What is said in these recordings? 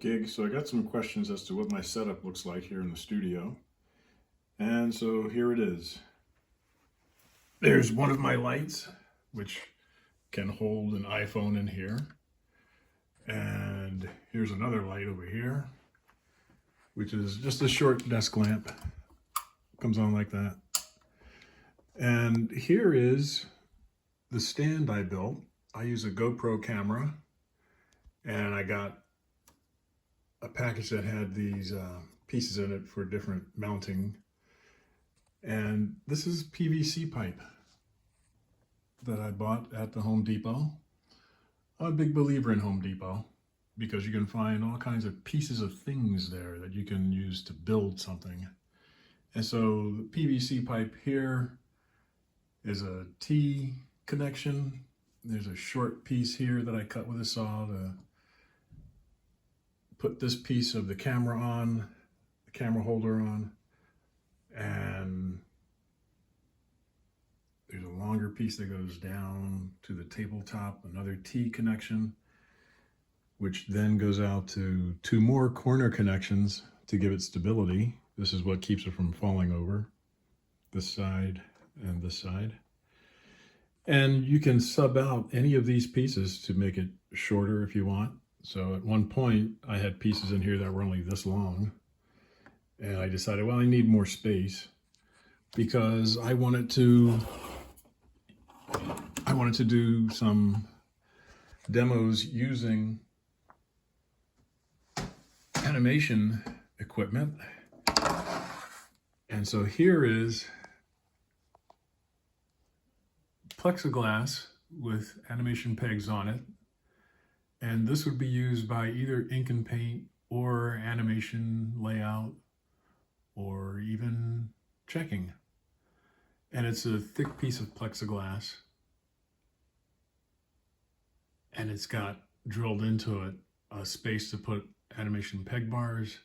gig, so I got some questions as to what my setup looks like here in the studio. And so here it is. There's one of my lights, which can hold an iPhone in here. And here's another light over here, which is just a short desk lamp. Comes on like that. And here is the stand I built. I use a GoPro camera, and I got a package that had these pieces in it for different mounting. And this is PVC pipe that I bought at the Home Depot. I'm a big believer in Home Depot because you can find all kinds of pieces of things there that you can use to build something. And so the PVC pipe here is a T connection. There's a short piece here that I cut with a saw to put this piece of the camera on, the camera holder on, and there's a longer piece that goes down to the tabletop, another T connection, which then goes out to two more corner connections to give it stability. This is what keeps it from falling over, this side and this side. And you can sub out any of these pieces to make it shorter if you want. So at one point I had pieces in here that were only this long, and I decided, well, I need more space because I wanted to do some demos using animation equipment. And so here is plexiglass with animation pegs on it. And this would be used by either ink and paint or animation layout or even checking. And it's a thick piece of plexiglass. And it's got drilled into it a space to put animation peg bars.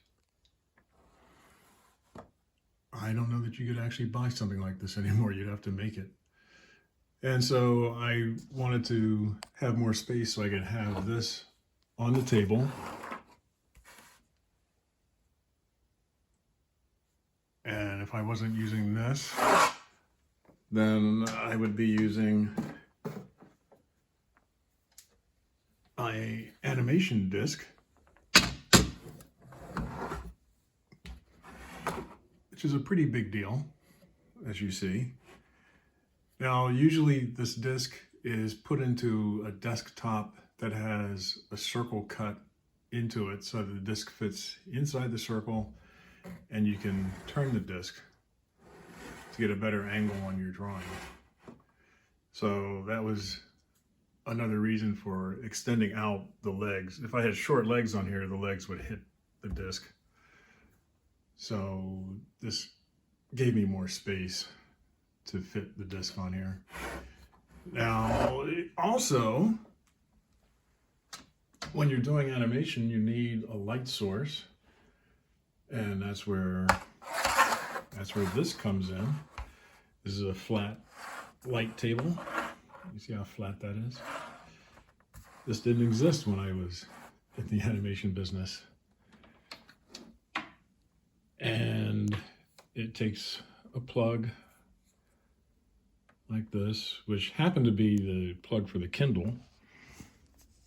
I don't know that you could actually buy something like this anymore. You'd have to make it. And so I wanted to have more space so I could have this on the table. And if I wasn't using this, then I would be using an animation disc, which is a pretty big deal, as you see. Now, usually this disc is put into a desktop that has a circle cut into it so the disc fits inside the circle, and you can turn the disc to get a better angle on your drawing. So that was another reason for extending out the legs. If I had short legs on here, the legs would hit the disc. So this gave me more space to fit the disc on here. Now, also, when you're doing animation, you need a light source, and that's where this comes in. This is a flat light table. You see how flat that is? This didn't exist when I was in the animation business. And it takes a plug like this, which happened to be the plug for the Kindle,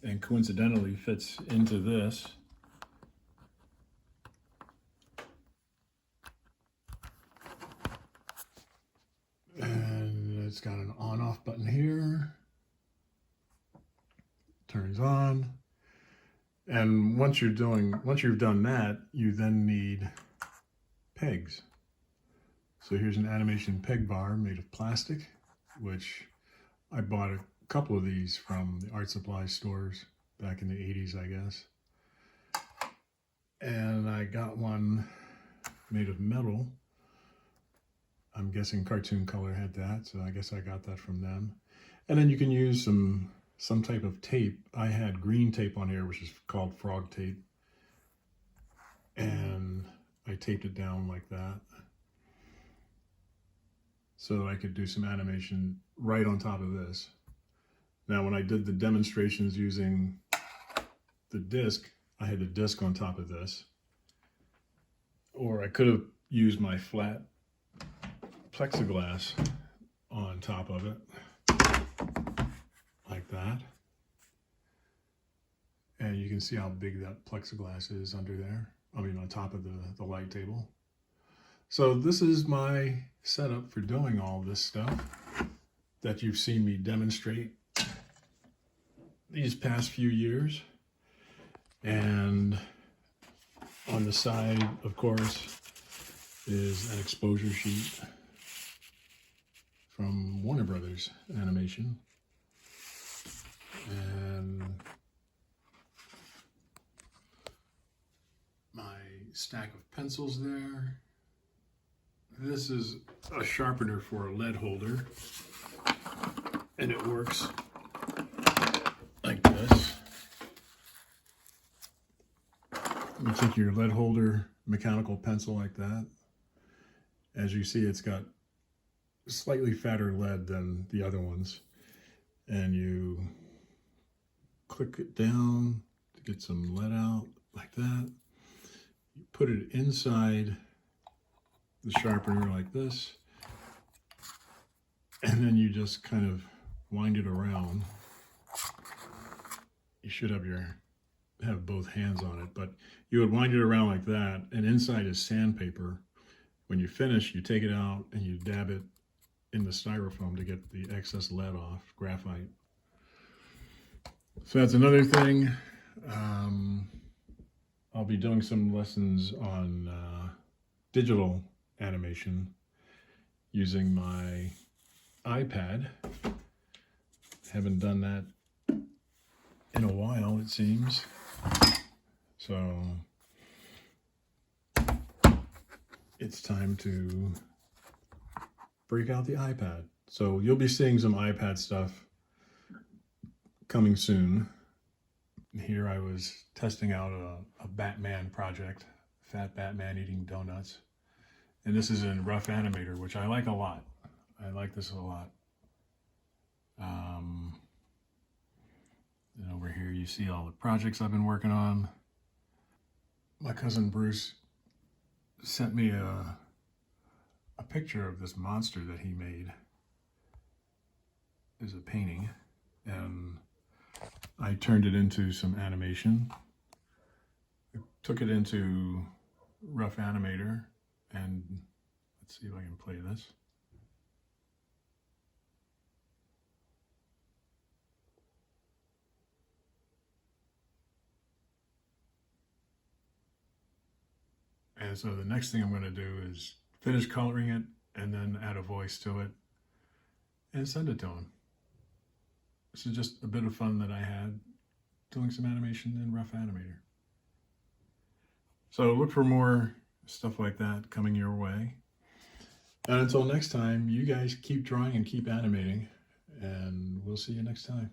and coincidentally fits into this. And it's got an on-off button here. Turns on. And once you've done that, you then need pegs. So here's an animation peg bar made of plastic, which I bought a couple of these from the art supply stores back in the 80s, I guess. And I got one made of metal. I'm guessing Cartoon Color had that, so I guess I got that from them. And then you can use some type of tape. I had green tape on here, which is called frog tape. And I taped it down like that, so I could do some animation right on top of this. Now, when I did the demonstrations using the disc, I had the disc on top of this. Or I could have used my flat plexiglass on top of it, like that. And you can see how big that plexiglass is under there. I mean, on top of the light table. So this is my setup for doing all this stuff that you've seen me demonstrate these past few years. And on the side, of course, is an exposure sheet from Warner Brothers Animation. And my stack of pencils there. This is a sharpener for a lead holder, and it works like this. You take your lead holder mechanical pencil like that. As you see, it's got slightly fatter lead than the other ones, and you click it down to get some lead out like that. You put it inside the sharpener like this, and then you just kind of wind it around. You should have both hands on it, but you would wind it around like that, and inside is sandpaper. When you finish, you take it out and you dab it in the styrofoam to get the excess lead off, graphite. So that's another thing. I'll be doing some lessons on digital animation using my iPad. Haven't done that in a while, it seems. So it's time to break out the iPad. So you'll be seeing some iPad stuff coming soon. Here I was testing out a Batman project, Fat Batman eating donuts. And this is in Rough Animator, which I like a lot. I like this a lot. And over here you see all the projects I've been working on. My cousin Bruce sent me a picture of this monster that he made as a painting, and I turned it into some animation. I took it into Rough Animator, and let's see if I can play this. And so the next thing I'm going to do is finish coloring it and then add a voice to it and send it to him. This is just a bit of fun that I had doing some animation in Rough Animator. So look for more stuff like that coming your way. And until next time, you guys keep drawing and keep animating, and we'll see you next time.